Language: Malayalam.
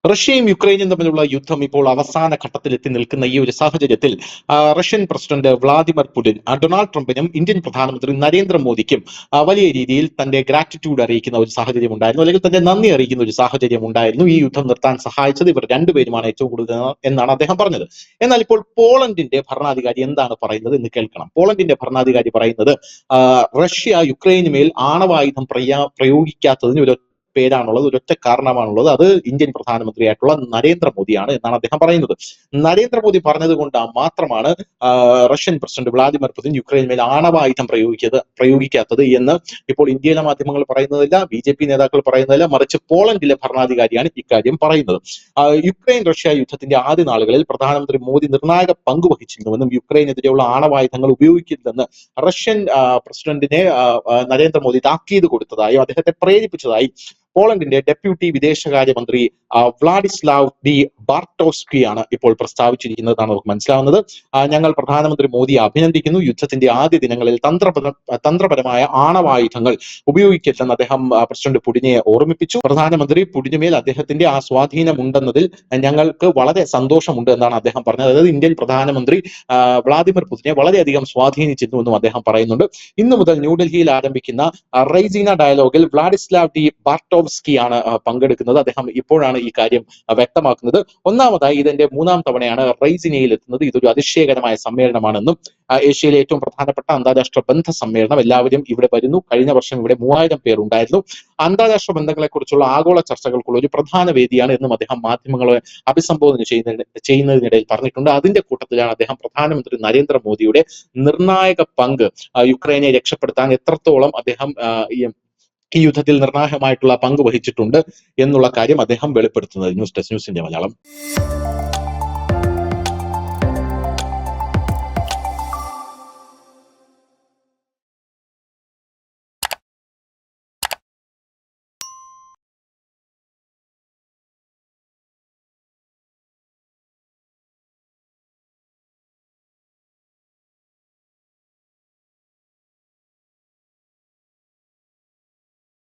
റഷ്യയും യുക്രൈനും തമ്മിലുള്ള യുദ്ധം ഇപ്പോൾ അവസാന ഘട്ടത്തിലെത്തി നിൽക്കുന്ന ഈ ഒരു സാഹചര്യത്തിൽ Russian president Vladimir Putin Donald ട്രംപിനും ഇന്ത്യൻ പ്രധാനമന്ത്രി നരേന്ദ്രമോദിക്കും വലിയ രീതിയിൽ തന്റെ ഗ്രാറ്റിറ്റ്യൂഡ് അറിയിക്കുന്ന ഒരു സാഹചര്യം ഉണ്ടായിരുന്നു, അല്ലെങ്കിൽ തന്റെ നന്ദി അറിയിക്കുന്ന ഒരു സാഹചര്യം ഉണ്ടായിരുന്നു. ഈ യുദ്ധം നിർത്താൻ സഹായിച്ചത് ഇവർ രണ്ടുപേരുമാണ് ഏറ്റവും കൂടുതൽ എന്നാണ് അദ്ദേഹം പറഞ്ഞത്. എന്നാൽ ഇപ്പോൾ പോളണ്ടിന്റെ ഭരണാധികാരി എന്താണ് പറയുന്നത് എന്ന് കേൾക്കണം. പോളണ്ടിന്റെ ഭരണാധികാരി പറയുന്നത് റഷ്യ യുക്രൈന് മേൽ ആണവായുധം പ്രയോഗിക്കാത്തതിന് ഒരു പേരാണുള്ളത്, ഒരൊറ്റ കാരണമാണുള്ളത്. അത് ഇന്ത്യൻ പ്രധാനമന്ത്രിയായിട്ടുള്ള നരേന്ദ്രമോദിയാണ് എന്നാണ് അദ്ദേഹം പറയുന്നത്. നരേന്ദ്രമോദി പറഞ്ഞത് കൊണ്ട് മാത്രമാണ് Russian president Vladimir Putin Ukraine മേൽ ആണവായുധം പ്രയോഗിക്കാത്തത് എന്ന് ഇപ്പോൾ ഇന്ത്യയിലെ മാധ്യമങ്ങൾ പറയുന്നതില്ല, BJP നേതാക്കൾ പറയുന്നതില്ല, മറിച്ച് പോളണ്ടിലെ ഭരണാധികാരിയാണ് ഇക്കാര്യം പറയുന്നത്. യുക്രൈൻ റഷ്യ യുദ്ധത്തിന്റെ ആദ്യ നാളുകളിൽ പ്രധാനമന്ത്രി മോദി നിർണായക പങ്ക് വഹിച്ചിരുന്നുവെന്നും യുക്രൈനെതിരെയുള്ള ആണവായുധങ്ങൾ ഉപയോഗിക്കില്ലെന്ന് റഷ്യൻ പ്രസിഡന്റിനെ നരേന്ദ്രമോദി താക്കീത് കൊടുത്തതായും അദ്ദേഹത്തെ പ്രേരിപ്പിച്ചതായി പോളണ്ടിന്റെ ഡെപ്യൂട്ടി വിദേശകാര്യമന്ത്രി വ്ളാഡിസ്ലാവ് ഡി ബാർട്ടോസ്കിയാണ് ഇപ്പോൾ പ്രസ്താവിച്ചിരിക്കുന്നതാണ് നമുക്ക് മനസ്സിലാവുന്നത്. ഞങ്ങൾ പ്രധാനമന്ത്രി മോദിയെ അഭിനന്ദിക്കുന്നു. യുദ്ധത്തിന്റെ ആദ്യ ദിനങ്ങളിൽ തന്ത്രപരമായ ആണവായുധങ്ങൾ ഉപയോഗിക്കില്ലെന്ന് അദ്ദേഹം പ്രസിഡന്റ് പുടിനെ ഓർമ്മിപ്പിച്ചു. പ്രധാനമന്ത്രി പുടിനുമേൽ അദ്ദേഹത്തിന്റെ ആ സ്വാധീനമുണ്ടെന്നതിൽ ഞങ്ങൾക്ക് വളരെ സന്തോഷമുണ്ട് എന്നാണ് അദ്ദേഹം പറഞ്ഞത്. അതായത് ഇന്ത്യൻ പ്രധാനമന്ത്രി വ്ളാദിമിർ പുടിനെ വളരെയധികം സ്വാധീനിച്ചിരുന്നുവെന്നും അദ്ദേഹം പറയുന്നുണ്ട്. ഇന്നു മുതൽ ന്യൂഡൽഹിയിൽ ആരംഭിക്കുന്ന റൈസീന ഡയലോഗിൽ വ്ളാഡിസ്ലാവ് ഡി ബാർട്ടോവ്സ്കിയാണ് പങ്കെടുക്കുന്നത്. അദ്ദേഹം ഇപ്പോഴാണ് ഈ കാര്യം വ്യക്തമാക്കുന്നത്. ഒന്നാമതായി ഇതെന്റെ 3-ാം തവണയാണ് റൈസിനയിൽ എത്തുന്നത്. ഇതൊരു അതിശയകരമായ സമ്മേളനമാണെന്നും ഏഷ്യയിലെ ഏറ്റവും പ്രധാനപ്പെട്ട അന്താരാഷ്ട്ര ബന്ധ സമ്മേളനം, എല്ലാവരും ഇവിടെ വരുന്നു. കഴിഞ്ഞ വർഷം ഇവിടെ 3000 പേർ ഉണ്ടായിരുന്നു. അന്താരാഷ്ട്ര ബന്ധങ്ങളെക്കുറിച്ചുള്ള ആഗോള ചർച്ചകൾക്കുള്ള ഒരു പ്രധാന വേദിയാണ് എന്നും അദ്ദേഹം മാധ്യമങ്ങളെ അഭിസംബോധന ചെയ്യുന്നതിനിടയിൽ പറഞ്ഞിട്ടുണ്ട്. അതിന്റെ കൂട്ടത്തിലാണ് അദ്ദേഹം പ്രധാനമന്ത്രി നരേന്ദ്രമോദിയുടെ നിർണായക പങ്ക് യുക്രൈനെ രക്ഷപ്പെടുത്താൻ എത്രത്തോളം അദ്ദേഹം ഈ യുദ്ധത്തിൽ നിർണായകമായിട്ടുള്ള പങ്ക് വഹിച്ചിട്ടുണ്ട് എന്നുള്ള കാര്യം അദ്ദേഹം വെളിപ്പെടുത്തുന്നത്. News desk, news India Malayalam.